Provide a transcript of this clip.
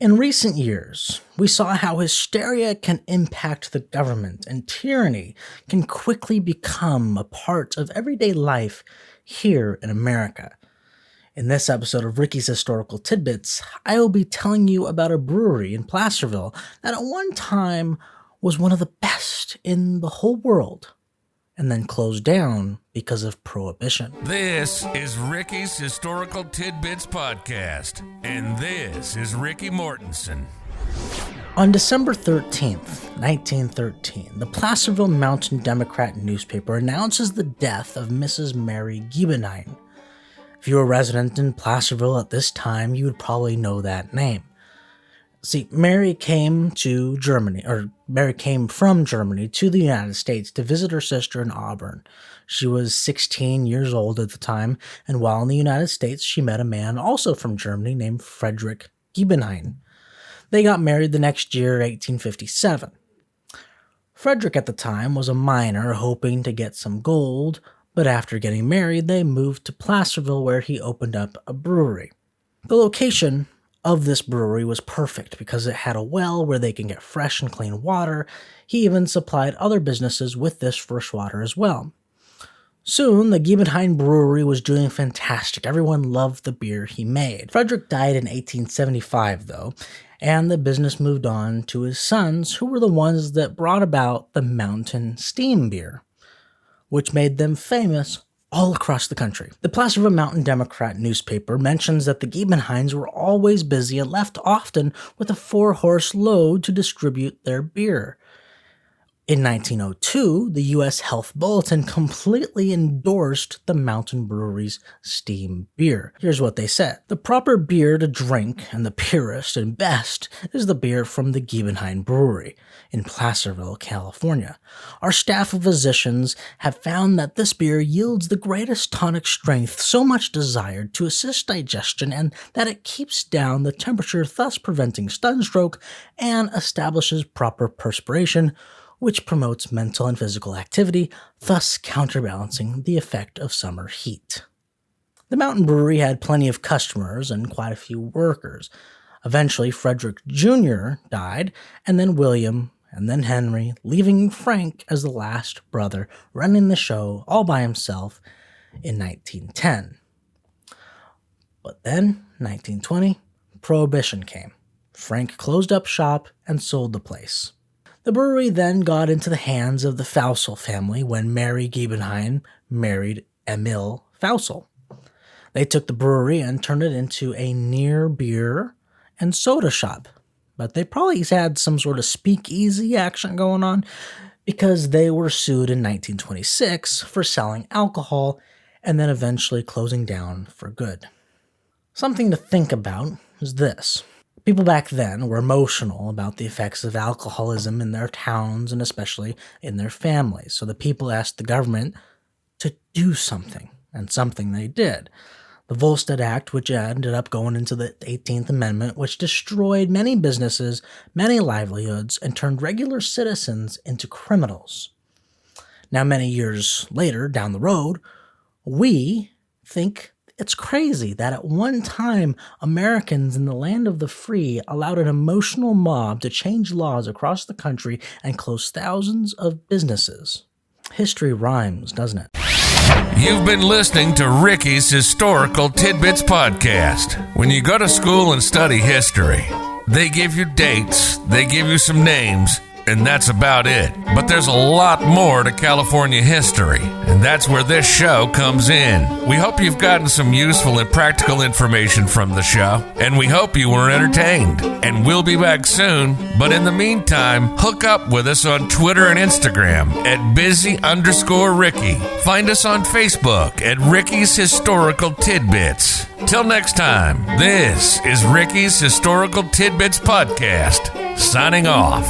In recent years, we saw how hysteria can impact the government and tyranny can quickly become a part of everyday life here in America. In this episode of Ricky's Historical Tidbits, I will be telling you about a brewery in Placerville that at one time was one of the best in the whole world, and then closed down because of prohibition. This is Ricky's Historical Tidbits Podcast, and this is Ricky Mortensen. On December 13th, 1913, the Placerville Mountain Democrat newspaper announces the death of Mrs. Mary Giebenheim. If you were a resident in Placerville at this time, you would probably know that name. See, Mary came from Germany to the United States to visit her sister in Auburn. She was 16 years old at the time, and while in the United States, she met a man also from Germany named Frederick Giebenheim. They got married the next year, 1857. Frederick at the time was a miner hoping to get some gold, but after getting married, they moved to Placerville where he opened up a brewery. The location of this brewery was perfect because it had a well where they can get fresh and clean water. He even supplied other businesses with this fresh water as well. Soon, the Giebenheim Brewery was doing fantastic. Everyone loved the beer he made. Frederick died in 1875, though, and the business moved on to his sons, who were the ones that brought about the mountain steam beer, which made them famous all across the country. The Placerville Mountain Democrat newspaper mentions that the Giebenheims were always busy and left often with a 4-horse load to distribute their beer. In 1902, the U.S. Health Bulletin completely endorsed the Mountain Brewery's steam beer. Here's what they said. The proper beer to drink, and the purest and best, is the beer from the Giebenheim Brewery in Placerville, California. Our staff of physicians have found that this beer yields the greatest tonic strength so much desired to assist digestion, and that it keeps down the temperature, thus preventing sunstroke and establishes proper perspiration, which promotes mental and physical activity, thus counterbalancing the effect of summer heat. The Mountain Brewery had plenty of customers and quite a few workers. Eventually, Frederick Jr. died, and then William, and then Henry, leaving Frank as the last brother, running the show all by himself in 1910. But then, 1920, Prohibition came. Frank closed up shop and sold the place. The brewery then got into the hands of the Fausel family when Mary Giebenheim married Emil Fausel. They took the brewery and turned it into a near beer and soda shop. But they probably had some sort of speakeasy action going on because they were sued in 1926 for selling alcohol and then eventually closing down for good. Something to think about is this. People back then were emotional about the effects of alcoholism in their towns and especially in their families. So the people asked the government to do something, and something they did. The Volstead Act, which ended up going into the 18th Amendment, which destroyed many businesses, many livelihoods, and turned regular citizens into criminals. Now, many years later, down the road, we think it's crazy that at one time, Americans in the land of the free allowed an emotional mob to change laws across the country and close thousands of businesses. History rhymes, doesn't it? You've been listening to Ricky's Historical Tidbits Podcast. When you go to school and study history, they give you dates, they give you some names, and that's about it. But there's a lot more to California history, and that's where this show comes in. We hope you've gotten some useful and practical information from the show, and we hope you were entertained. And we'll be back soon, but in the meantime, hook up with us on Twitter and Instagram at busy_Ricky. Find us on Facebook at Ricky's Historical Tidbits. Till next time, this is Ricky's Historical Tidbits Podcast, signing off.